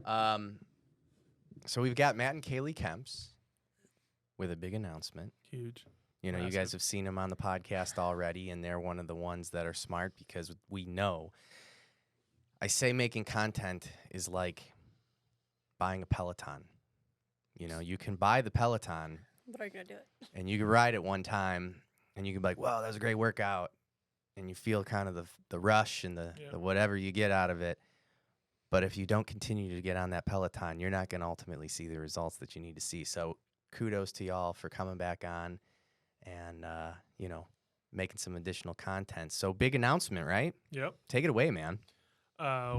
So we've got Matt and Kaeli Kemps with a big announcement. Huge. You know, Massive. you guys have seen them on the podcast already, and they're one of the ones that are smart because we know. I say making content is like buying a Peloton. You know, you can buy the Peloton, But are you going to do it? and you can ride it one time, and you can be like, wow, that was a great workout. And you feel kind of the rush and the whatever you get out of it. But if you don't continue to get on that Peloton, you're not going to ultimately see the results that you need to see. So kudos to y'all for coming back on and, you know, making some additional content. So big announcement, right? Yep. Take it away, man.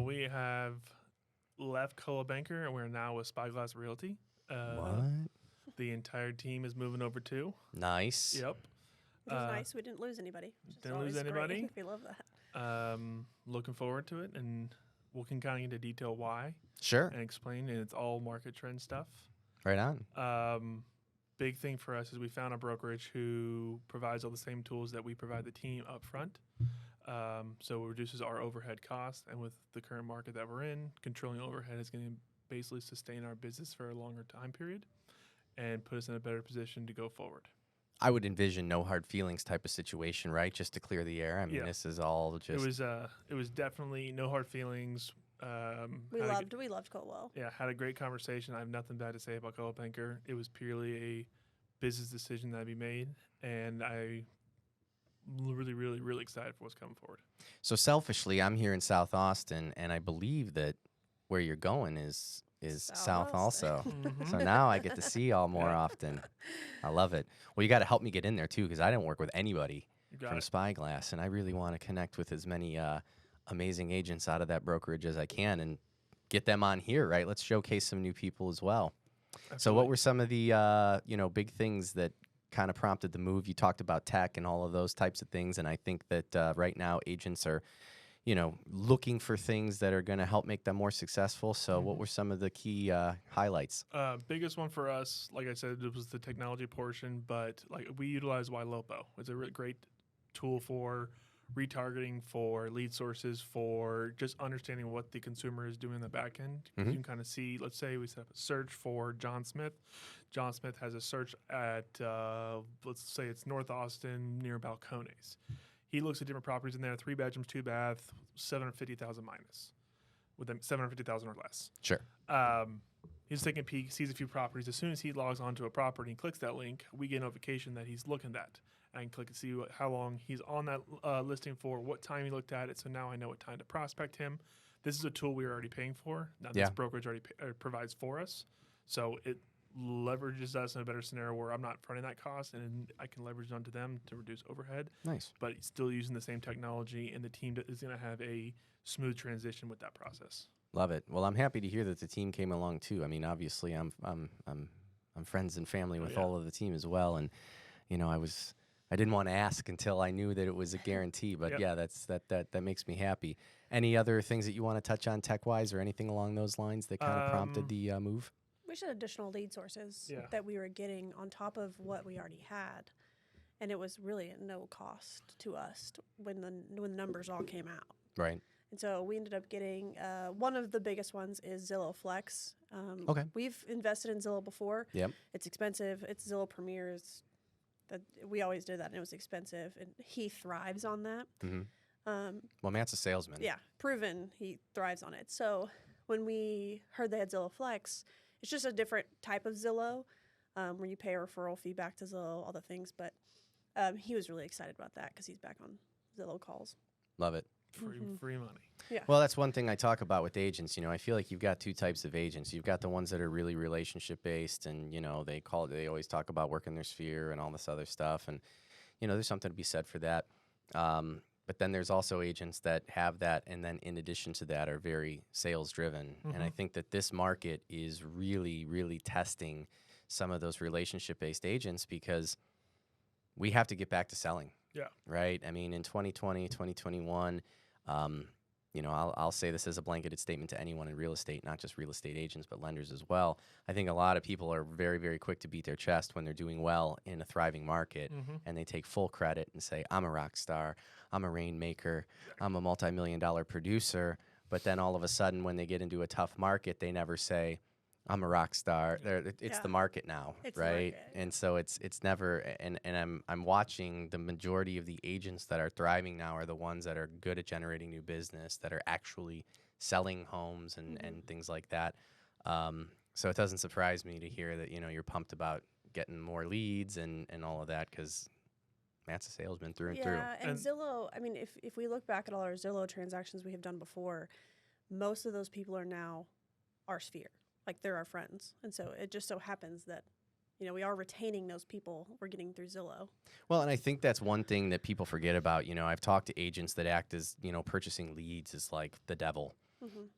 We have left Cola Banker, and we're now with Spyglass Realty. What? The entire team is moving over too. Nice. Yep. Which is nice. We didn't lose anybody. Which is Didn't lose always great. anybody. We love that. Looking forward to it, and we can kind of get into detail why Sure. and explain. And it's all market trend stuff. Right on. Big thing for us is we found a brokerage who provides all the same tools that we provide the team up front. So it reduces our overhead costs. And with the current market that we're in, controlling overhead is going to basically sustain our business for a longer time period and put us in a better position to go forward. I would envision no hard feelings type of situation, right? Just to clear the air. I mean, This is all just. It was definitely no hard feelings. We loved Colwell. Yeah, had a great conversation. I have nothing bad to say about Cola Banker. It was purely a business decision that we made, and I really, really, really excited for what's coming forward. So selfishly, I'm here in South Austin, and I believe that where you're going is South also. So now I get to see y'all more often. I love it. Well, you got to help me get in there too, because I didn't work with anybody from Spyglass, and I really want to connect with as many amazing agents out of that brokerage as I can and get them on here, right? Let's showcase some new people as well. Absolutely. So what were some of the big things that kind of prompted the move? You talked about tech and all of those types of things, and I think that right now agents are looking for things that are going to help make them more successful. So what were some of the key highlights? Biggest one for us, like I said, it was the technology portion, but like we utilize YLopo. It's a really great tool for retargeting, for lead sources, for just understanding what the consumer is doing in the back end. You can kind of see, let's say we set up a search for John Smith. John Smith has a search at, let's say it's North Austin near Balcones. He looks at different properties in there, 3 bedrooms, 2 bath, 750,000 minus, with them 750,000 or less. Sure. He's taking a peek, sees a few properties. As soon as he logs onto a property and clicks that link, we get a notification that he's looking at. I can click and see how long he's on that listing for, what time he looked at it. So now I know what time to prospect him. This is a tool we are already paying for. Now this brokerage already provides for us. So it leverages us in a better scenario where I'm not fronting that cost and I can leverage it onto them to reduce overhead. Nice. But still using the same technology, and the team is going to have a smooth transition with that process. Love it. Well, I'm happy to hear that the team came along too. I mean, obviously, I'm friends and family with all of the team as well, and I didn't want to ask until I knew that it was a guarantee. But that makes me happy. Any other things that you want to touch on tech wise or anything along those lines that kind of prompted the move? We had additional lead sources that we were getting on top of what we already had, and it was really at no cost to us when the numbers all came out. Right. And so we ended up getting one of the biggest ones is Zillow Flex. Okay. We've invested in Zillow before. Yep. It's expensive. It's Zillow Premier. That we always did that, and it was expensive. And he thrives on that. Mm-hmm. Well, Matt's a salesman. Yeah, proven he thrives on it. So when we heard they had Zillow Flex, it's just a different type of Zillow where you pay a referral fee back to Zillow, all the things. But he was really excited about that because he's back on Zillow calls. Love it. Free money. Yeah. Well, that's one thing I talk about with agents. I feel like you've got two types of agents. You've got the ones that are really relationship based, and they always talk about working their sphere and all this other stuff, and there's something to be said for that. But then there's also agents that have that, and then in addition to that are very sales driven. And I think that this market is really, really testing some of those relationship based agents because we have to get back to selling. Yeah. Right. I mean, in 2020, 2021. I'll say this as a blanketed statement to anyone in real estate, not just real estate agents, but lenders as well. I think a lot of people are very, very quick to beat their chest when they're doing well in a thriving market, and they take full credit and say, I'm a rock star, I'm a rainmaker, I'm a multi-million-dollar producer. but then all of a sudden when they get into a tough market, they never say, I'm a rock star. It's the market now, It's the right? market. And so it's never. And I'm watching the majority of the agents that are thriving now are the ones that are good at generating new business, that are actually selling homes and things like that. So it doesn't surprise me to hear that you're pumped about getting more leads and all of that, because Matt's a salesman through and through. Yeah, and Zillow, I mean, if we look back at all our Zillow transactions we have done before, most of those people are now our sphere. Like, they're our friends. And so it just so happens that, we are retaining those people we're getting through Zillow. Well, and I think that's one thing that people forget about. I've talked to agents that act as, purchasing leads is like the devil.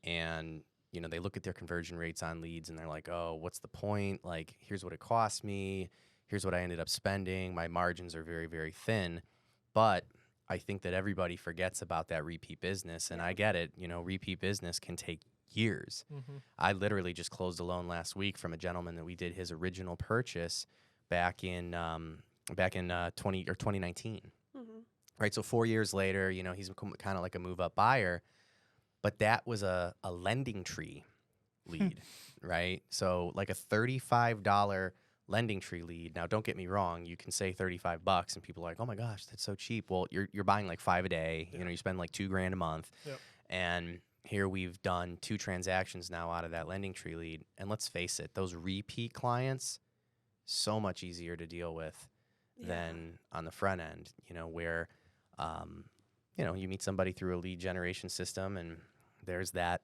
And, they look at their conversion rates on leads and they're like, oh, what's the point? Like, here's what it cost me. Here's what I ended up spending. My margins are very, very thin. But I think that everybody forgets about that repeat business. And I get it. Repeat business can take years. I literally just closed a loan last week from a gentleman that we did his original purchase back in 2019. Right. So 4 years later, he's kind of like a move up buyer, but that was a lending tree lead, right? So like a $35 lending tree lead. Now, don't get me wrong. You can say $35 and people are like, oh my gosh, that's so cheap. Well, you're buying like 5 a day. You spend like $2,000 a month. Yep. And here we've done 2 transactions now out of that lending tree lead. And let's face it, those repeat clients, so much easier to deal with than on the front end, where, you meet somebody through a lead generation system and there's that,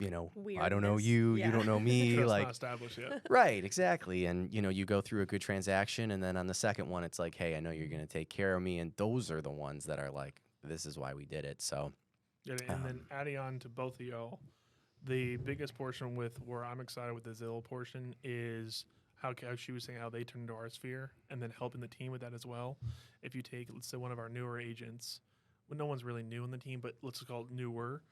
I don't know you, you don't know me. Trust's like not established yet. Right, exactly. And, you go through a good transaction and then on the second one, it's like, hey, I know you're going to take care of me. And those are the ones that are like, this is why we did it. So. Yeah, and then adding on to both of y'all, the biggest portion with where I'm excited with the Zillow portion is how she was saying how they turn into our sphere, and then helping the team with that as well. If you take, let's say, one of our newer agents, well, no one's really new in the team, but let's call it newer.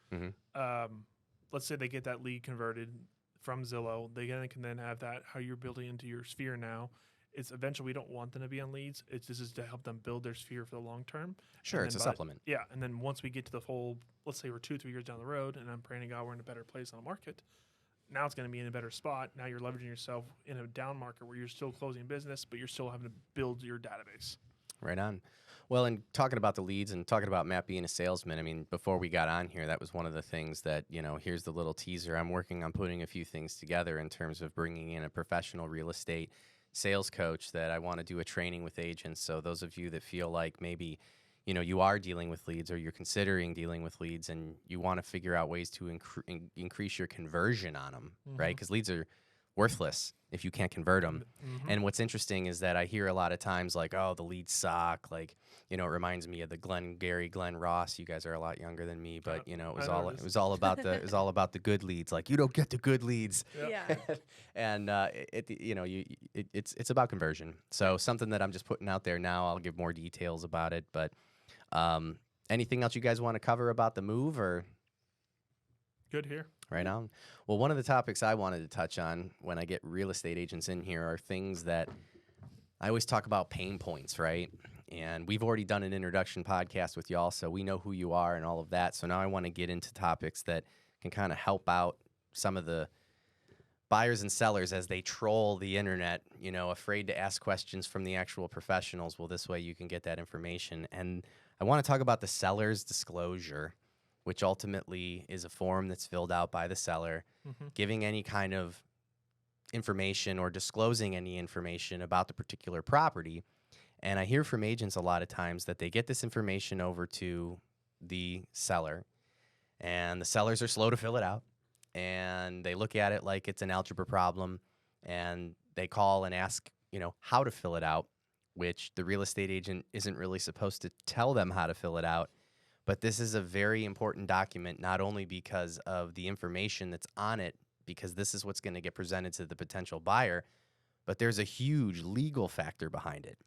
Let's say they get that lead converted from Zillow. They can then have that, how you're building into your sphere now. It's eventually, we don't want them to be on leads. This is to help them build their sphere for the long term. Sure, it's a supplement. Yeah, and then once we get to the whole, let's say we're 2-3 years down the road, and I'm praying to God we're in a better place on the market. Now it's going to be in a better spot. Now you're leveraging yourself in a down market where you're still closing business, but you're still having to build your database. Right on. Well, and talking about the leads and talking about Matt being a salesman, I mean, before we got on here, that was one of the things that, here's the little teaser. I'm working on putting a few things together in terms of bringing in a professional real estate sales coach that I want to do a training with agents. So those of you that feel like maybe, you are dealing with leads or you're considering dealing with leads and you want to figure out ways to increase your conversion on them, right? Because leads are worthless if you can't convert them. And what's interesting is that I hear a lot of times like, oh, the leads suck. Like, it reminds me of the Glenn Ross. You guys are a lot younger than me, but it was all about the good leads. Like, you don't get the good leads. Yep. And it's about conversion. So something that I'm just putting out there now. I'll give more details about it. But anything else you guys want to cover about the move or? Good here. Right on. Well, one of the topics I wanted to touch on when I get real estate agents in here are things that I always talk about, pain points, right? And we've already done an introduction podcast with y'all, so we know who you are and all of that. So now I want to get into topics that can kind of help out some of the buyers and sellers as they troll the internet, afraid to ask questions from the actual professionals. Well, this way you can get that information. And I want to talk about the seller's disclosure, which ultimately is a form that's filled out by the seller, giving any kind of information or disclosing any information about the particular property. And I hear from agents a lot of times that they get this information over to the seller, and the sellers are slow to fill it out, and they look at it like it's an algebra problem, and they call and ask, how to fill it out, which the real estate agent isn't really supposed to tell them how to fill it out. But this is a very important document, not only because of the information that's on it, because this is what's going to get presented to the potential buyer, but there's a huge legal factor behind it.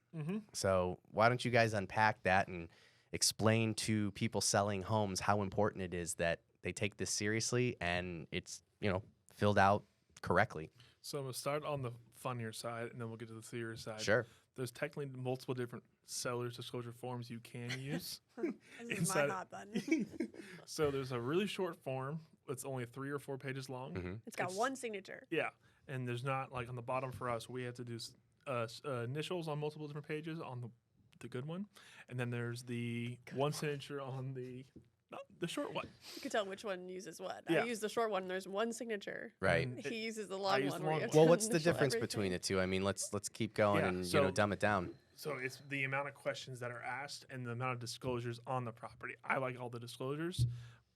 So why don't you guys unpack that and explain to people selling homes how important it is that they take this seriously and it's, filled out correctly. So I'm going to start on the funnier side, and then we'll get to the serious side. Sure. There's technically multiple different seller's disclosure forms you can use. This is my Inside- hot button. So there's a really short form. It's only 3 or 4 pages long. Mm-hmm. It's got one signature. Yeah, and there's not like on the bottom for us. We have to do initials on multiple different pages on the good one, and then there's the one signature on the short one. You can tell which one uses what. Yeah. I use the short one. There's one signature. Right. And He uses the I long use one. the where long you have one. to Well, what's the initial difference everything. between the two? I mean, let's keep going Yeah, and so- dumb it down. So it's the amount of questions that are asked and the amount of disclosures on the property. I like all the disclosures,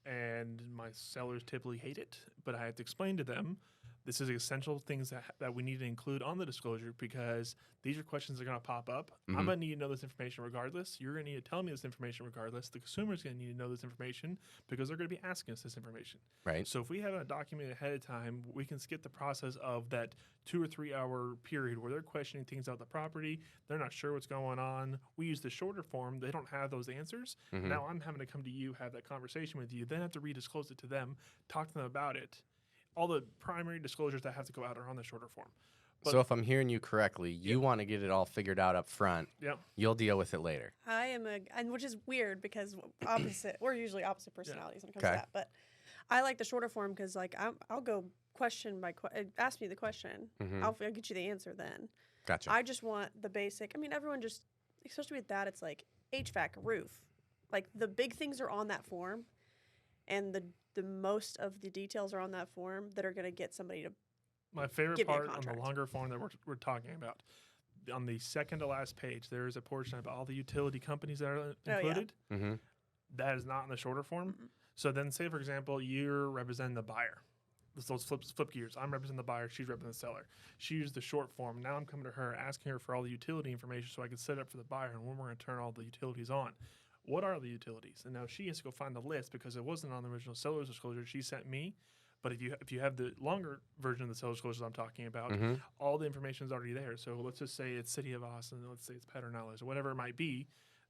and my sellers typically hate it, but I have to explain to them this is essential things that we need to include on the disclosure because these are questions that are going to pop up. I'm Mhm. going to need to know this information regardless. You're going to need to tell me this information regardless. The consumer's going to need to know this information because they're going to be asking us this information. Right. So if we have a document ahead of time, we can skip the process of that 2 or 3 hour period where they're questioning things about the property. They're not sure what's going on. We use the shorter form. They don't have those answers. Mhm. Now I'm having to come to you, have that conversation with you, then have to redisclose it to them, talk to them about it. All the primary disclosures that have to go out are on the shorter form. But- So if I'm hearing you correctly, you want to get it all figured out up front. Yep. You'll deal with it later. I am and which is weird because we're usually opposite personalities when it comes Okay. to that. But I like the shorter form because like I'll go question by ask me the question. Mhm. I'll get you the answer then. Gotcha. I just want the basic. I mean, everyone just, especially with that, it's like HVAC, roof. Like the big things are on that form, and the most of the details are on that form that are going to get somebody to. My favorite Give me a part on the contract. longer form that we're talking about, on the second to last page, there is a portion about all the utility companies that are yeah. included. Mm-hmm. That is not in the shorter form. Mm-mm. So then, say for example, you're representing the buyer. So let's flip gears. I'm representing the buyer. She's representing the seller. She used the short form. Now I'm coming to her, asking her for all the utility information so I can set it up for the buyer and when we're going to turn all the utilities on. What are the utilities? And now she has to go find the list because it wasn't on the original seller's disclosure she sent me. But if you have the longer version of the seller's disclosure I'm talking about, Mm-hmm. all the information is already there. So let's just say it's City of Austin, let's say it's Pedernales or whatever it might be.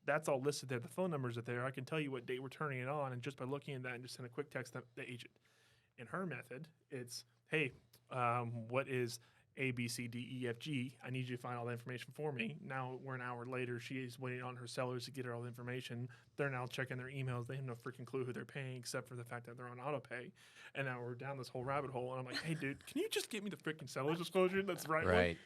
That's all listed there. The phone numbers are there. I can tell you what date we're turning it on, and just by looking at that and just send a quick text to the agent. In her method, it's, hey, what is A, B, C, D, E, F, G? I need you to find all the information for me. Now we're an hour later. She is waiting on her sellers to get her all the information. They're now checking their emails. They have no freaking clue who they're paying except for the fact that they're on auto pay. And now we're down this whole rabbit hole. And I'm like, hey, dude, can you just get me the freaking seller's disclosure? That's the right one. Right.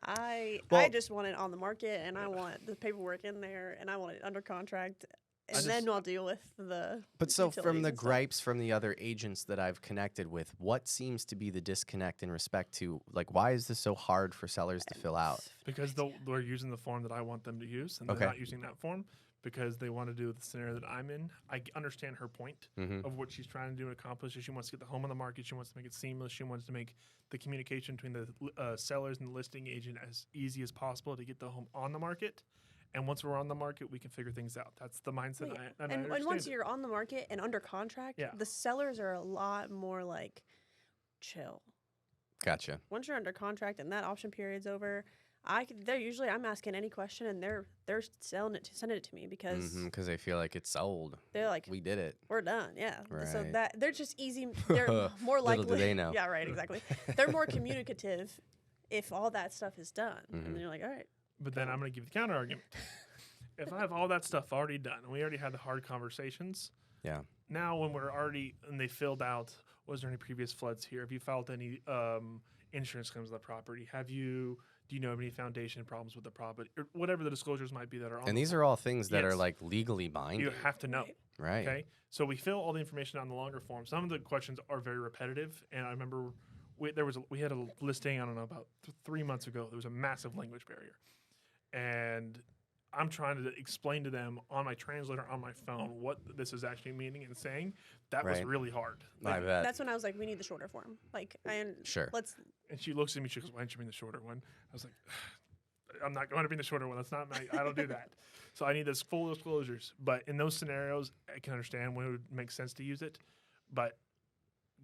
I Well- just want it on the market, and I want the paperwork in there, and I want it under contract, and just- then I'll deal with the. But so from utilities the and stuff. gripes from the other agents that I've connected with, what seems to be the disconnect in respect to, like, why is this so hard for sellers to fill out? Because they're using the form that I want them to use, and Okay. they're not using that form because they want to do the scenario that I'm in. I understand her point Mm-hmm. of what she's trying to do and accomplish. She wants to get the home on the market. She wants to make it seamless. She wants to make the communication between the sellers and the listing agent as easy as possible to get the home on the market. And once we're on the market, we can figure things out. That's the mindset. Well, yeah. I And understand once it. you're on the market and under contract, Yeah. the sellers are a lot more like chill. Gotcha. Once you're under contract and that option period's over, I'm asking any question and they're sending it to me because Because they feel like it's sold. they're like, We did it. we're done. Yeah. So Right. that they're just easy. They're more likely. Little do they know. Yeah, right. Exactly. They're more communicative if all that stuff is done. Mhm. And then you're like, all right. But then I'm going to give the counter argument. If I have all that stuff already done, and we already had the hard conversations, Yeah. now when we're already, and they filled out, was there any previous floods here? Have you filed any insurance claims on the property? Do you know of any foundation problems with the property? Or whatever the disclosures might be that are on And the these form. are all things that are Yes. like legally binding. You have to know. Right. Right. Okay, so we fill all the information on the longer form. Some of the questions are very repetitive, and I remember we had a listing, I don't know, about 3 months ago. There was a massive language barrier, and I'm trying to explain to them on my translator on my phone what this is actually meaning and saying. That was Right. really hard. I Like, bet. That's when I was like, we need the shorter form. Like, Sure. let's. and she looks at me. She goes, "Why didn't you bring the shorter one?" I was like, "I'm not going to bring the shorter one. That's not my. I don't do that. So I need this full disclosures." But in those scenarios, I can understand when it would make sense to use it. But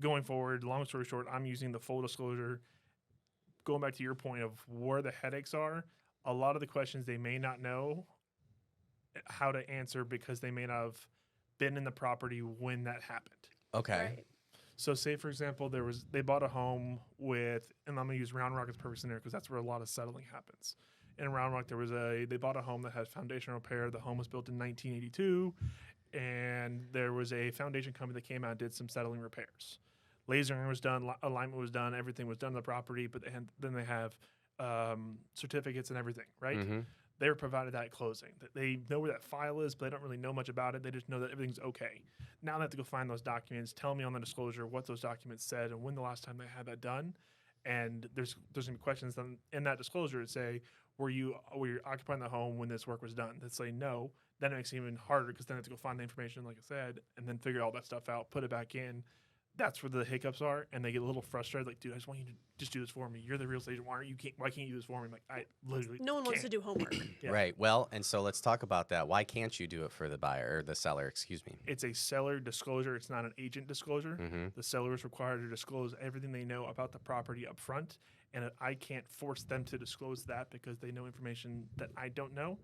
going forward, long story short, I'm using the full disclosure. Going back to your point of where the headaches are, a lot of the questions they may not know how to answer because they may not have been in the property when that happened. Okay. Right. So, say for example, they bought a home with, and I'm gonna use Round Rock as a perfect scenario because that's where a lot of settling happens. in Round Rock, they bought a home that has foundation repair. The home was built in 1982, and there was a foundation company that came out and did some settling repairs. Lasering was done, alignment was done, everything was done to the property, but then they have certificates and everything, right? Mm-hmm. They were provided that at closing. They know where that file is, but they don't really know much about it. They just know that everything's okay. Now they have to go find those documents, tell me on the disclosure what those documents said and when the last time they had that done. And there's going to be questions in that disclosure that say, were you occupying the home when this work was done? That say no. Then it makes it even harder because then I have to go find the information, like I said, and then figure all that stuff out, put it back in. That's where the hiccups are, and they get a little frustrated. Like, dude, I just want you to just do this for me. You're the real estate agent. Why can't you do this for me? I'm like, I literally No one wants to can't. do homework. Yeah. Right. Well, and so let's talk about that. Why can't you do it for the buyer or the seller? Excuse me. It's a seller disclosure. It's not an agent disclosure. Mm-hmm. The seller is required to disclose everything they know about the property up front, and I can't force them to disclose that because they know information that I don't know,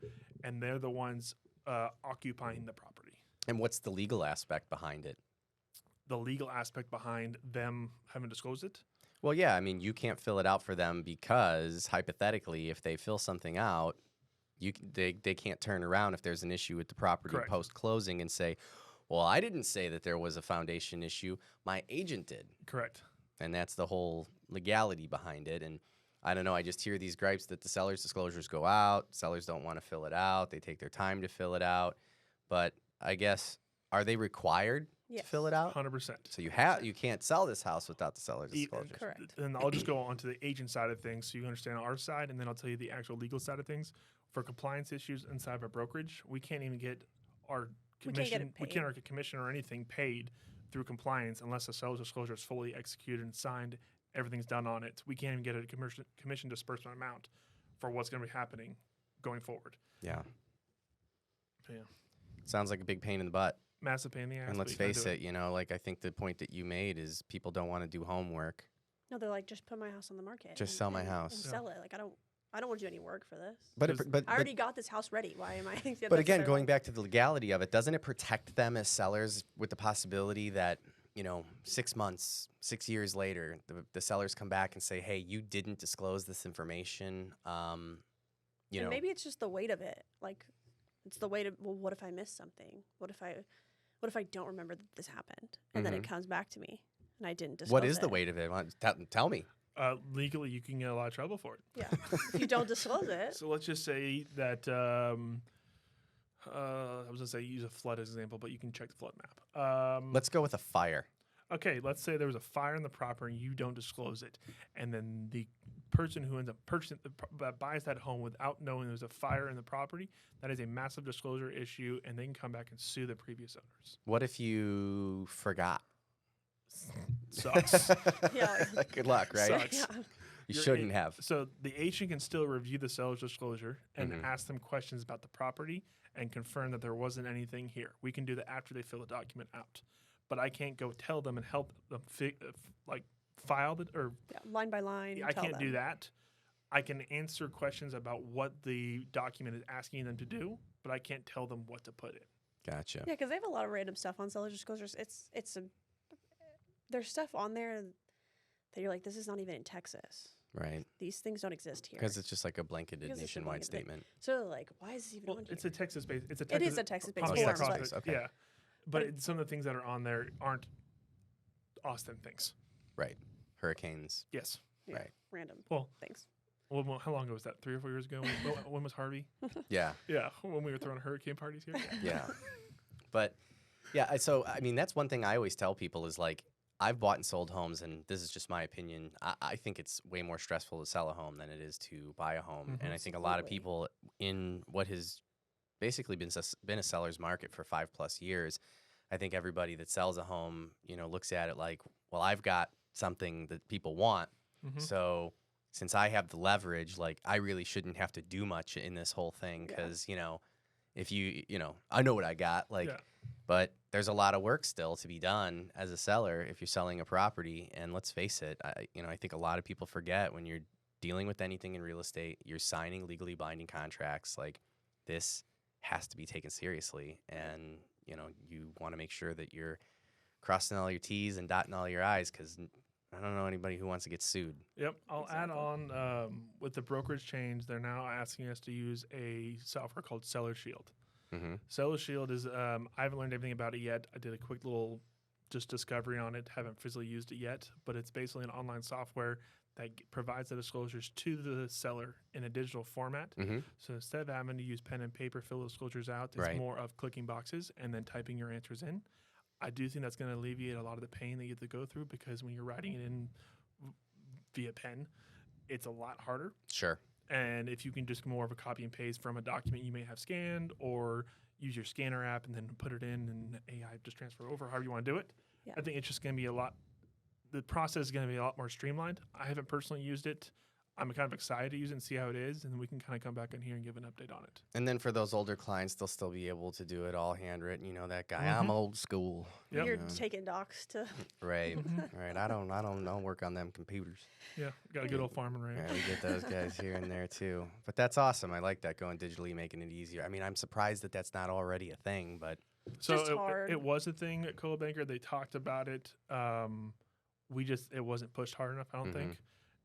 and they're the ones occupying the property. And what's the legal aspect behind it? The legal aspect behind them having disclosed it. Well, yeah, I mean, you can't fill it out for them because hypothetically, if they fill something out, they can't turn around if there's an issue with the property Correct. post closing and say, "Well, I didn't say that there was a foundation issue. My agent did." Correct. And that's the whole legality behind it. And I don't know, I just hear these gripes that the seller's disclosures go out, sellers don't want to fill it out, they take their time to fill it out. But I guess, are they required to fill it out? 100%. So you can't sell this house without the seller's disclosures. Correct. And I'll just go on to the agent side of things so you understand our side, and then I'll tell you the actual legal side of things. For compliance issues inside of a brokerage, we can't even get our We can't get commission. it We paid. can't get a commission or anything paid through compliance unless the seller's disclosure is fully executed and signed. Everything's done on it. We can't even get a commission disbursement amount for what's going to be happening going forward. Yeah. Yeah. Sounds like a big pain in the butt. Massive pain in the ass. And but let's you gotta face do it, like I think the point that you made is people don't want to do homework. No, they're like, just put my house on the market. Just and- sell my and- house. And Yeah. sell it. Like, I don't want to do any work for this. But Because I already got this house ready. Why am I? Yeah, but that's again, their going life. back to the legality of it, doesn't it protect them as sellers with the possibility that 6 months, 6 years later, the sellers come back and say, "Hey, you didn't disclose this information." And maybe it's just the weight of it. Like, it's the weight of, well, what if I miss something? What if I don't remember that this happened, and then it comes back to me, and I didn't disclose what is the it? weight of it? Tell me. Legally, you can get a lot of trouble for it. Yeah, if you don't disclose it. So let's just say that I was gonna say use a flood as an example, but you can check the flood map. Let's go with a fire. Okay, let's say there was a fire in the property and you don't disclose it, and then the person who ends up purchasing that buys that home without knowing there's a fire in the property, that is a massive disclosure issue, and they can come back and sue the previous owners. What if you forgot? Sucks. Yeah. Good luck, right? Sucks. Yeah. You Your shouldn't a- have. So the agent can still review the seller's disclosure and Mhm. ask them questions about the property and confirm that there wasn't anything here. We can do that after they fill the document out, but I can't go tell them and help them file it or Yeah, line by line. I tell can't do them. that. I can answer questions about what the document is asking them to do, but I can't tell them what to put in. Gotcha. Yeah, because they have a lot of random stuff on seller disclosures. There's stuff on there that you're like, this is not even in Texas. Right. These things don't exist here. Because it's just like a blanketed Because it's a nationwide blanket thing. statement. So they're like, why is this even Well, on it's here? a Texas-based. It's a It Texas. is a Texas-based property form, tax but- office, okay. Yeah, but some of the things that are on there aren't Austin things. Right. Hurricanes. Yes. Yeah, right. Random Well, things. how long ago was that? 3 or 4 years ago? When was Harvey? Yeah. Yeah, when we were throwing hurricane parties here. Yeah. But yeah, so I mean, that's one thing I always tell people is like, I've bought and sold homes, and this is just my opinion. I think it's way more stressful to sell a home than it is to buy a home. Mhm. And I think a lot of Absolutely. people in what has basically been a seller's market for 5+ years, I think everybody that sells a home, looks at it like, well, I've got something that people want. Mhm. So since I have the leverage, like I really shouldn't have to do much in this whole thing Yeah. because, if I know what I got, like, Yeah. but there's a lot of work still to be done as a seller if you're selling a property. And let's face it, I think a lot of people forget when you're dealing with anything in real estate, you're signing legally binding contracts. Like this has to be taken seriously. And, you want to make sure that you're crossing all your T's and dotting all your I's because I don't know anybody who wants to get sued. Yep. I'll add Exactly. on with the brokerage change, they're now asking us to use a software called Seller Shield. Mm-hmm. Seller Shield is, I haven't learned everything about it yet. I did a quick little just discovery on it, haven't physically used it yet, but it's basically an online software that provides the disclosures to the seller in a digital format. Mm-hmm. So instead of having to use pen and paper, fill those disclosures out, it's Right. more of clicking boxes and then typing your answers in. I do think that's going to alleviate a lot of the pain that you have to go through, because when you're writing it in via pen, it's a lot harder. Sure. And if you can just more of a copy and paste from a document you may have scanned, or use your scanner app and then put it in and AI just transfer over, however you want to do it, Yeah. I think it's just going to be the process is going to be a lot more streamlined. I haven't personally used it. I'm kind of excited to use it and see how it is, and then we can kind of come back in here and give an update on it. And then for those older clients, they'll still be able to do it all handwritten. You know that guy. Mhm. I'm old school. Yep. You're Yeah. taking docs to. Right. Mhm. Right. I don't work on them computers. Yeah, got a good old farming range. Yeah, we get those guys here and there too. But that's awesome. I like that, going digitally, making it easier. I mean, I'm surprised that that's not already a thing, but So Just hard. it was a thing at Coldwell Banker. They talked about it. It wasn't pushed hard enough, I don't Mhm. think.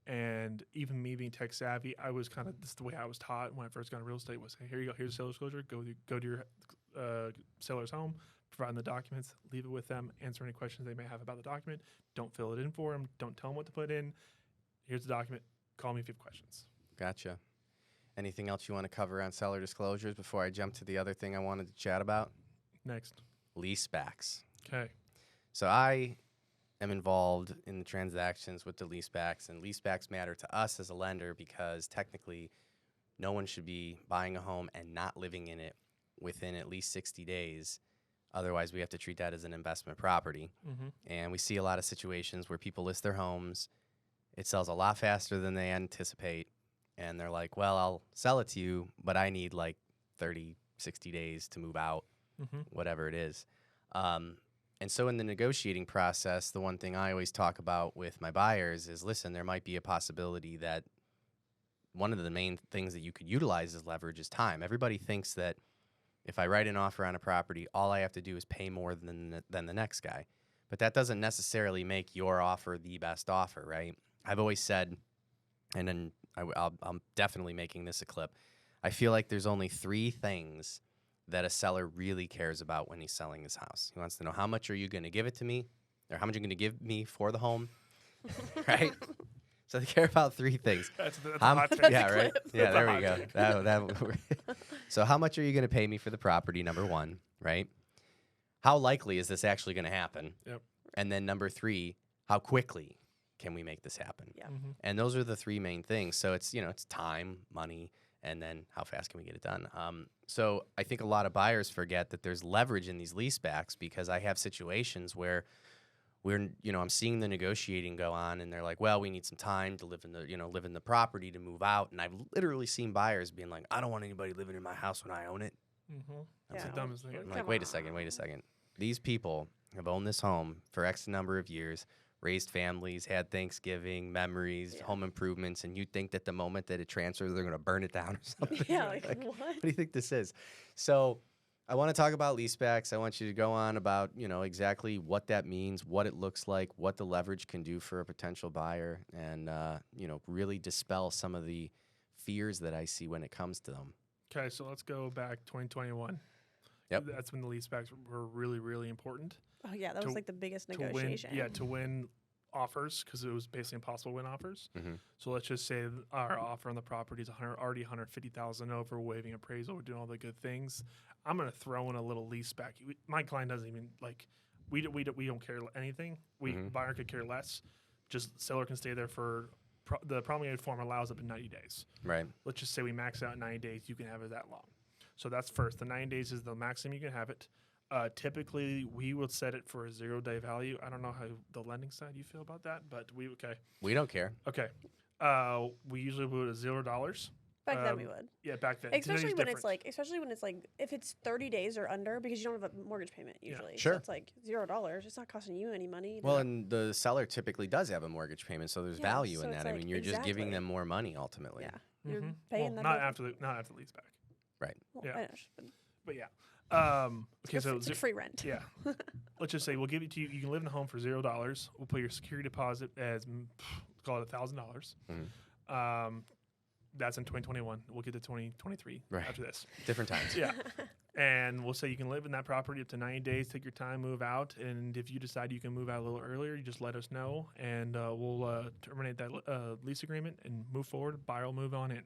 And even me being tech savvy, I was kind of, this is the way I was taught when I first got into real estate was, hey, here you go, here's a seller disclosure. Go to your seller's home, provide them the documents, leave it with them, answer any questions they may have about the document. Don't fill it in for them. Don't tell them what to put in. Here's the document. Call me if you have questions. gotcha. Anything else you want to cover on seller disclosures before I jump to the other thing I wanted to chat about? Next. Leasebacks. Okay. So I am involved in the transactions with the leasebacks, and leasebacks matter to us as a lender because technically no one should be buying a home and not living in it within at least 60 days. Otherwise, we have to treat that as an investment property. Mm-hmm. And we see a lot of situations where people list their homes. It sells a lot faster than they anticipate. And they're like, well, I'll sell it to you, but I need like 30, 60 days to move out, Mm-hmm. whatever it is. And so in the negotiating process, the one thing I always talk about with my buyers is, listen, there might be a possibility that one of the main things that you could utilize as leverage is time. Everybody thinks that if I write an offer on a property, all I have to do is pay more than the next guy. But that doesn't necessarily make your offer the best offer, right? I've always said, and then I'm definitely making this a clip, I feel like there's only 3 things that a seller really cares about when he's selling his house. He wants to know, how much are you going to give it to me, or how much are you going to give me for the home, right? So they care about 3 things. That's a How hot much- take. yeah, right. That's Yeah, a there we hot go. take. That so how much are you going to pay me for the property? Number 1, right? How likely is this actually going to happen? Yep. And then number 3, how quickly can we make this happen? Yeah. Mhm. And those are the 3 main things. So it's, it's time, money, and then how fast can we get it done? So I think a lot of buyers forget that there's leverage in these leasebacks, because I have situations where I'm seeing the negotiating go on, and they're like, well, we need some time to live in the property to move out. And I've literally seen buyers being like, I don't want anybody living in my house when I own it. Mm-hmm. That's Yeah, the dumbest thing. well, I'm ever. like, Come wait a second. These people have owned this home for X number of years, raised families, had Thanksgiving, memories, Yeah. home improvements, and you think that the moment that it transfers, they're going to burn it down or something? Yeah, like, Like, what? what do you think this is? So I want to talk about leasebacks. I want you to go on about, exactly what that means, what it looks like, what the leverage can do for a potential buyer, and, really dispel some of the fears that I see when it comes to them. Okay, so let's go back 2021. Yep. That's when the leasebacks were really, really important Oh yeah, that to- was like the biggest to win. negotiation. Yeah, to win offers, because it was basically impossible to win offers. Mhm. So let's just say our offer on the property is already 150,000 over, waiving appraisal, we're doing all the good things. I'm gonna throw in a little leaseback. My client doesn't even like. We don't care anything. Mhm. Buyer could care less. Just seller can stay there for the promulgated form allows up to 90 days. Right. Let's just say we max out 90 days. You can have it that long. So that's first. The 90 days is the maximum you can have it. Typically, we would set it for a 0-day value. I don't know how the lending side you feel about that, but okay. We don't care. Okay. We usually would $0. Back then we would. Yeah, back then. Especially Today's when different. it's like if it's 30 days or under, because you don't have a mortgage payment usually. Sure. So it's like $0. It's not costing you any money. Well, and the seller typically does have a mortgage payment, so there's Yeah, value so in it's that. I like- mean, you're just giving exactly. them more money ultimately. yeah, you're Mhm. paying Well, them. not both- after the leaseback. Right. well, yeah. I know, but But yeah. Okay, so It's like free rent. yeah, let's just say we'll give it to you. You can live in the home for $0. We'll put your security deposit as call it $1,000. That's in 2021. We'll get to 2023 after this. Different times. Yeah. And we'll say you can live in that property up to 90 days, take your time, move out. And if you decide you can move out a little earlier, you just let us know, and we'll terminate that lease agreement and move forward. Buyer will move on in.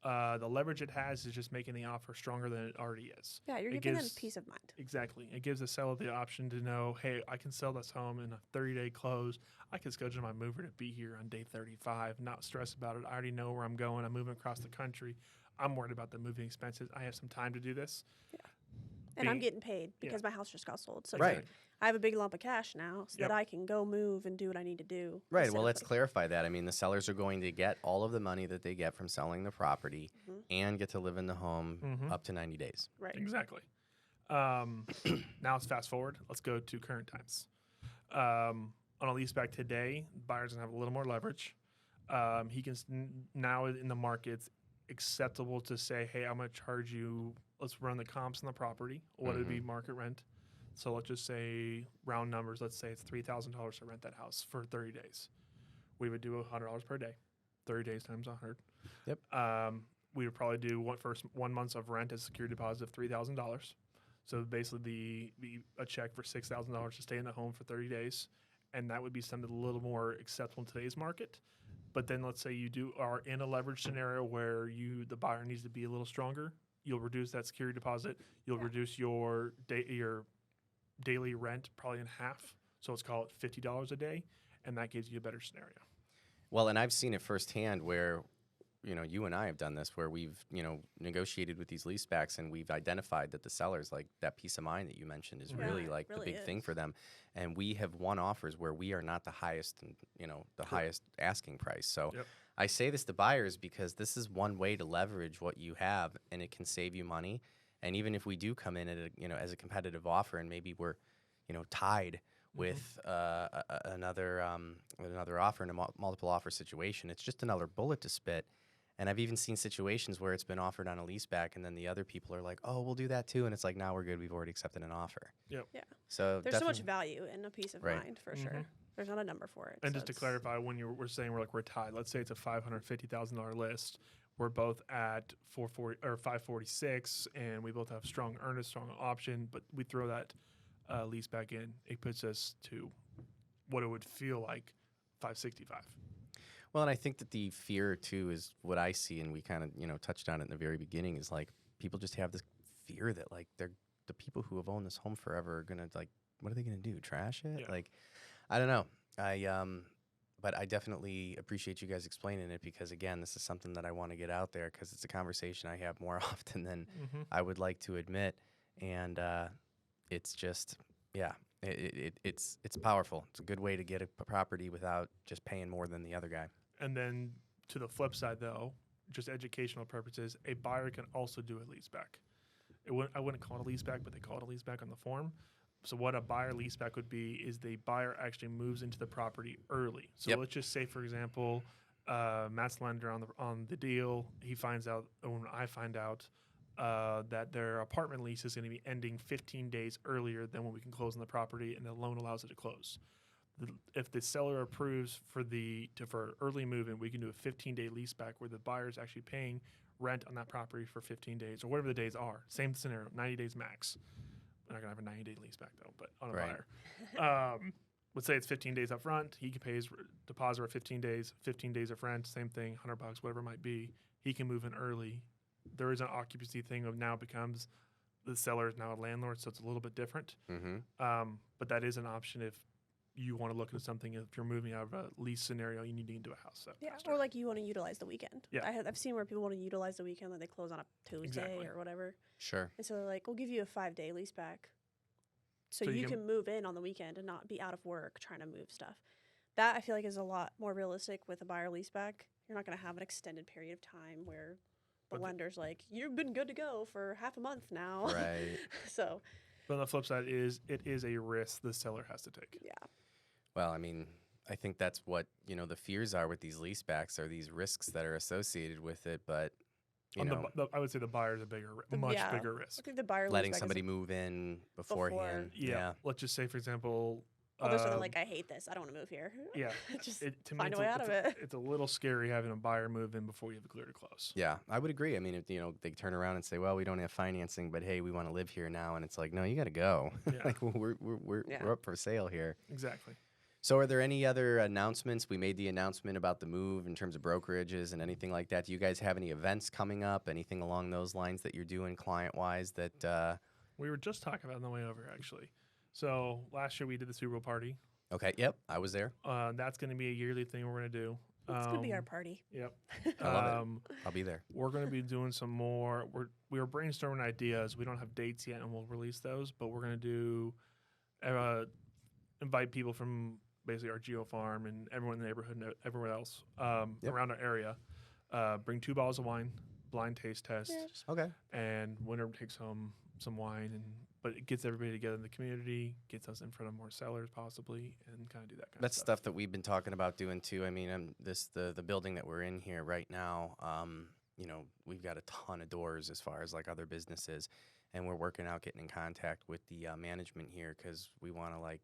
The leverage it has is just making the offer stronger than it already is. Yeah, you're giving them peace of mind. Exactly. It gives the seller the option to know, hey, I can sell this home in a 30-day close. I can schedule my mover to be here on day 35, not stress about it. I already know where I'm going. I'm moving across the country. I'm worried about the moving expenses. I have some time to do this. Yeah. And I'm getting paid because my house just got sold. So Right. I have a big lump of cash now so that I can go move and do what I need to do. Right. Well, let's clarify that. I mean, the sellers are going to get all of the money that they get from selling the property and get to live in the home up to 90 days. Right. Exactly. Now let's fast forward. Let's go to current times. On a leaseback today, buyers gonna have a little more leverage. He can now in the market, it's acceptable to say, hey, I'm going to charge you. Let's run the comps on the property. What would be market rent? So let's just say round numbers. Let's say it's $3,000 to rent that house for 30 days. We would do $100 per day. 30 days times 100. Yep. We would probably do 1 month of rent as security deposit of $3,000. So basically, a check for $6,000 to stay in the home for 30 days, and that would be something a little more acceptable in today's market. But then let's say you are in a leverage scenario where the buyer needs to be a little stronger. You'll reduce that security deposit. You'll reduce your daily rent probably in half. So let's call it $50 a day, and that gives you a better scenario. Well, and I've seen it firsthand where, you and I have done this where we've, negotiated with these leasebacks and we've identified that the sellers, like that peace of mind that you mentioned is really like the big thing for them. And we have won offers where we are not the highest, the highest asking price. So I say this to buyers because this is one way to leverage what you have and it can save you money. And even if we do come in at as a competitive offer and maybe we're, tied with another offer in a multiple offer situation, it's just another bullet to spit. And I've even seen situations where it's been offered on a leaseback, and then the other people are like, "Oh, we'll do that too," and it's like, "Now we're good. We've already accepted an offer." Yep. Yeah. So there's so much value in a peace of mind for sure. There's not a number for it. And just to clarify, when we're saying we're tied, let's say it's a $550,000 list. We're both at 440 or 546, and we both have strong earnest, strong option. But we throw that lease back in, it puts us to what it would feel like 565. Well, and I think that the fear too is what I see, and we kind of touched on it in the very beginning. Is like people just have this fear that like the people who have owned this home forever are gonna like, what are they gonna do? Trash it? Yeah. Like, I don't know. But I definitely appreciate you guys explaining it because again, this is something that I want to get out there because it's a conversation I have more often than I would like to admit, and it's just it's powerful. It's a good way to get a property without just paying more than the other guy. And then to the flip side, though, just educational purposes, a buyer can also do a leaseback. I wouldn't call it a leaseback, but they call it a leaseback on the form. So what a buyer leaseback would be is the buyer actually moves into the property early. So let's just say, for example, Matt's lender on the deal, he finds out, or when I find out, that their apartment lease is going to be ending 15 days earlier than when we can close on the property, and the loan allows it to close. If the seller approves for early move-in, we can do a 15-day lease back where the buyer is actually paying rent on that property for 15 days or whatever the days are. Same scenario, 90 days max. We're not going to have a 90-day lease back, though, but on a buyer. Let's say it's 15 days up front. He can pay his deposit for 15 days, 15 days of rent, same thing, $100, whatever it might be. He can move in early. There is an occupancy thing of now becomes the seller is now a landlord, so it's a little bit different. But that is an option if you want to look at something. If you're moving out of a lease scenario, you need to get into a house. Or like you want to utilize the weekend. Yeah. I've seen where people want to utilize the weekend, like they close on a Tuesday or whatever. Sure. And so they're like, we'll give you a 5-day lease back. So you can move in on the weekend and not be out of work trying to move stuff. That I feel like is a lot more realistic with a buyer lease back. You're not going to have an extended period of time where the lender's like, you've been good to go for half a month now. Right. So. But on the flip side it is a risk the seller has to take. Yeah. Well, I mean, I think that's what, the fears are with these leasebacks are these risks that are associated with it. But you know, I would say the buyer's a bigger, The- much yeah. bigger I risk. think the buyer leaves letting back as somebody a- move in beforehand. Yeah. Let's just say, for example, others are like, I hate this. I don't want to move here. yeah, Just to me, find a way out of it. it's a little scary having a buyer move in before you have a clear to close. Yeah, I would agree. I mean, if, you know, they turn around and say, "Well, we don't have financing, but hey, we want to live here now," and it's like, "No, you got to go. Yeah. Like we're Yeah. up for sale here." Exactly. So, are there any other announcements? We made the announcement about the move in terms of brokerages and anything like that. Do you guys have any events coming up? Anything along those lines that you're doing client-wise? That We were just talking about it on the way over, actually. So last year we did the Super Bowl party. okay? Yep, I was there. That's going to be a yearly thing we're going to do. It's gonna be our party. Yep. I love it. I'll be there. We're going to be doing some more. We were brainstorming ideas. We don't have dates yet, and we'll release those. But we're going to do invite people from basically our Geo Farm and everyone in the neighborhood and everywhere else Yep. around our area. Bring 2 bottles of wine, blind taste test, Yeah, just Okay. and winner takes home some wine. But it gets everybody together in the community, gets us in front of more sellers possibly, and kind of do that kind That's of stuff. stuff that we've been talking about doing too. I mean, the building that we're in here right now. You know, we've got a ton of doors as far as like other businesses, and we're working out getting in contact with the management here because we want to like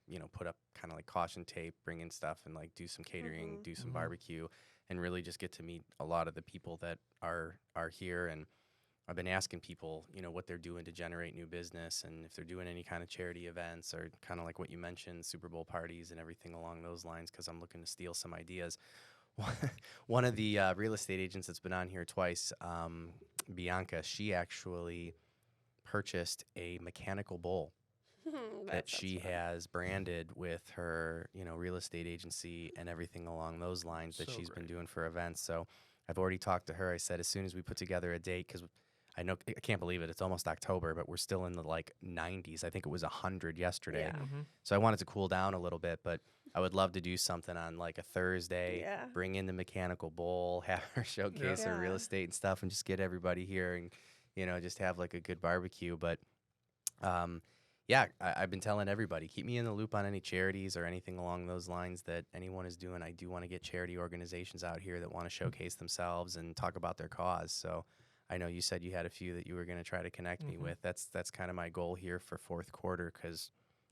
you know, put up kind of like caution tape, bring in stuff, and like do some catering, do some Mhm. barbecue, and really just get to meet a lot of the people that are here. And I've been asking people, you know, what they're doing to generate new business and if they're doing any kind of charity events or kind of like what you mentioned, Super Bowl parties and everything along those lines, because I'm looking to steal some ideas. One of the real estate agents that's been on here twice, Bianca, she actually purchased a mechanical bull that sounds she fun. has branded with her, you know, real estate agency and everything along those lines that So she's been great. doing for events. So I've already talked to her. I said, as soon as we put together a date, because I know I can't believe it. It's almost October, but we're still in the like 90s. I think it was 100 yesterday. Yeah. Mhm. So I wanted to cool down a little bit, but I would love to do something on like a Thursday. Yeah. Bring in the mechanical bull, have her showcase her real Yeah. estate and stuff, and just get everybody here and, you know, just have like a good barbecue. But yeah, I've been telling everybody, keep me in the loop on any charities or anything along those lines that anyone is doing. I do want to get charity organizations out here that want to showcase themselves and talk about their cause. So I know you said you had a few that you were going to try to connect me Mhm. with. That's kind of my goal here for fourth quarter, because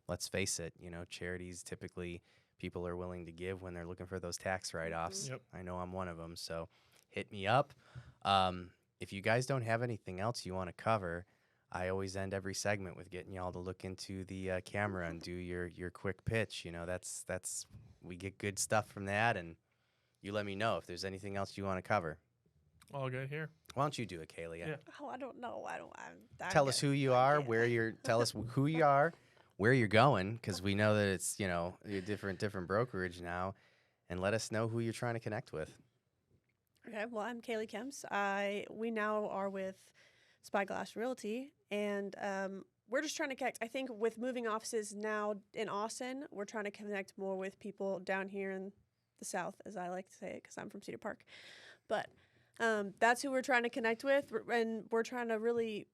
let's face it, you know, charities typically people are willing to give when they're looking for those tax write-offs. Yep. I know I'm one of them, so hit me up. If you guys don't have anything else you want to cover, I always end every segment with getting y'all to look into the camera and do your quick pitch. You know, that's we get good stuff from that, and you let me know if there's anything else you want to cover. All good here. Why don't you do it, Kaylee? Yeah. Oh, I don't know. Tell us who you are, where you're. Tell us who you are, where you're going, because we know that it's, you know, a different brokerage now, and let us know who you're trying to connect with. Okay, well, I'm Kaeli Kemps. We now are with Spyglass Realty, and we're just trying to connect. I think with moving offices now in Austin, we're trying to connect more with people down here in the South, as I like to say it, because I'm from Cedar Park. But that's who we're trying to connect with, and we're trying to really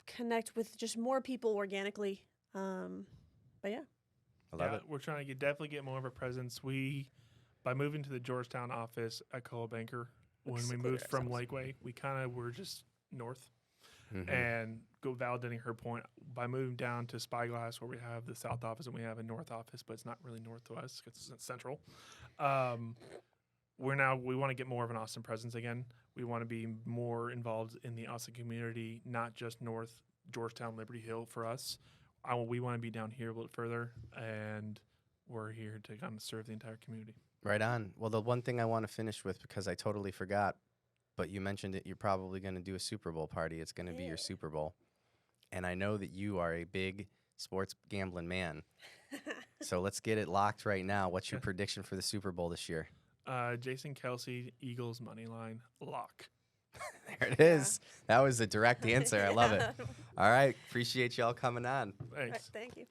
connect with just more people organically. But yeah. I love Yeah, it. we're trying to definitely get more of a presence. By moving to the Georgetown office at Coa Banker, when we Secluded moved from ourselves. Lakeway, we kind of were just north. Mhm. And go validating her point, by moving down to Spyglass, where we have the south office and we have a north office, but it's not really north to us because it's central. We want to get more of an Austin presence again. We want to be more involved in the Austin community, not just North Georgetown, Liberty Hill for us. We want to be down here a little further, and we're here to kind of serve the entire community. Right on. Well, the one thing I want to finish with, because I totally forgot, but you mentioned it, you're probably going to do a Super Bowl party. It's going to be your Yeah. Super Bowl. And I know that you are a big sports gambling man. So let's get it locked right now. What's your Okay. prediction for the Super Bowl this year? Jason Kelsey, Eagles money line, lock. There it is. That was a direct answer. I love it. Yeah. All right. Appreciate y'all coming on. All right, Thanks. thank you.